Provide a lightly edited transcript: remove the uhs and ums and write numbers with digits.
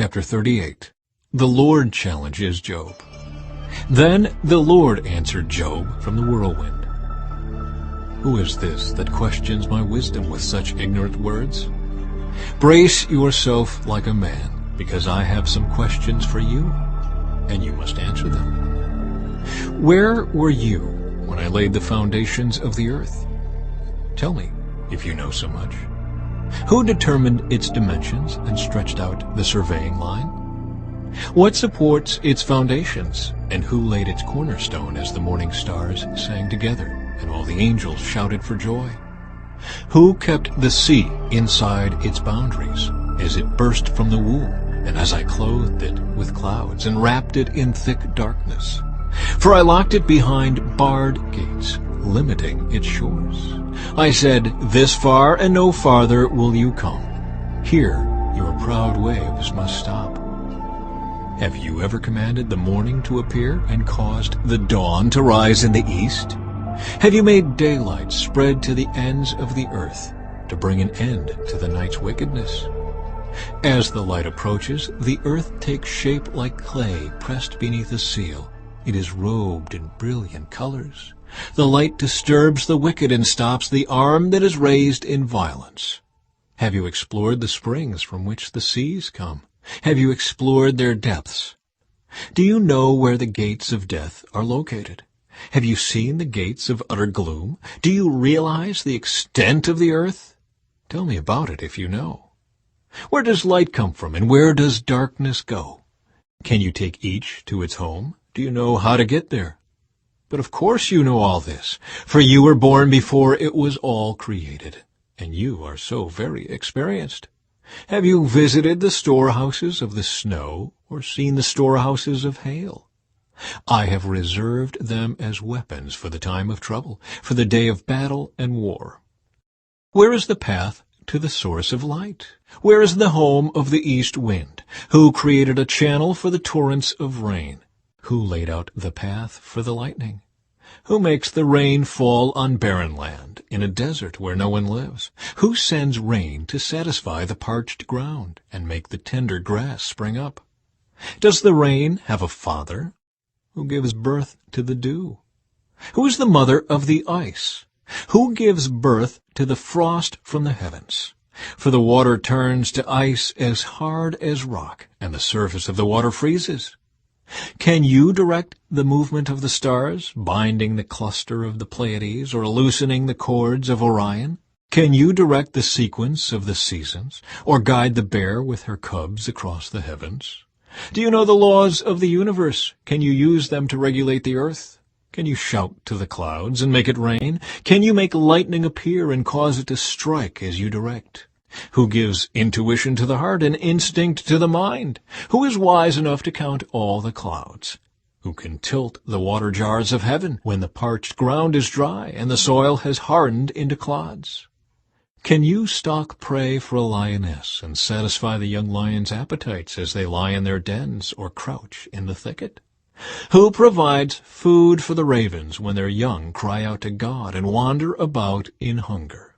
Chapter 38. The Lord challenges Job. Then the Lord answered Job from the whirlwind. Who is this that questions my wisdom with such ignorant words? Brace yourself like a man, because I have some questions for you, and you must answer them. Where were you when I laid the foundations of the earth? Tell me, if you know so much. Who determined its dimensions and stretched out the surveying line? What supports its foundations, and who laid its cornerstone as the morning stars sang together, and all the angels shouted for joy? Who kept the sea inside its boundaries, as it burst from the womb, and as I clothed it with clouds, and wrapped it in thick darkness? For I locked it behind barred gates, limiting its shores. I said, this far and no farther will you come. Here your proud waves must stop. Have you ever commanded the morning to appear and caused the dawn to rise in the east? Have you made daylight spread to the ends of the earth to bring an end to the night's wickedness? As the light approaches, the earth takes shape like clay pressed beneath a seal. It is robed in brilliant colors. The light disturbs the wicked and stops the arm that is raised in violence. Have you explored the springs from which the seas come? Have you explored their depths? Do you know where the gates of death are located? Have you seen the gates of utter gloom? Do you realize the extent of the earth? Tell me about it if you know. Where does light come from, and where does darkness go? Can you take each to its home? Do you know how to get there? But of course you know all this, for you were born before it was all created, and you are so very experienced. Have you visited the storehouses of the snow, or seen the storehouses of hail? I have reserved them as weapons for the time of trouble, for the day of battle and war. Where is the path to the source of light? Where is the home of the east wind? Who created a channel for the torrents of rain? Who laid out the path for the lightning? Who makes the rain fall on barren land, in a desert where no one lives? Who sends rain to satisfy the parched ground, and make the tender grass spring up? Does the rain have a father? Who gives birth to the dew? Who is the mother of the ice? Who gives birth to the frost from the heavens? For the water turns to ice as hard as rock, and the surface of the water freezes. Can you direct the movement of the stars, binding the cluster of the Pleiades, or loosening the cords of Orion? Can you direct the sequence of the seasons, or guide the bear with her cubs across the heavens? Do you know the laws of the universe? Can you use them to regulate the earth? Can you shout to the clouds and make it rain? Can you make lightning appear and cause it to strike as you direct? Who gives intuition to the heart and instinct to the mind? Who is wise enough to count all the clouds? Who can tilt the water jars of heaven when the parched ground is dry and the soil has hardened into clods? Can you stalk prey for a lioness and satisfy the young lion's appetites as they lie in their dens or crouch in the thicket? Who provides food for the ravens when their young cry out to God and wander about in hunger?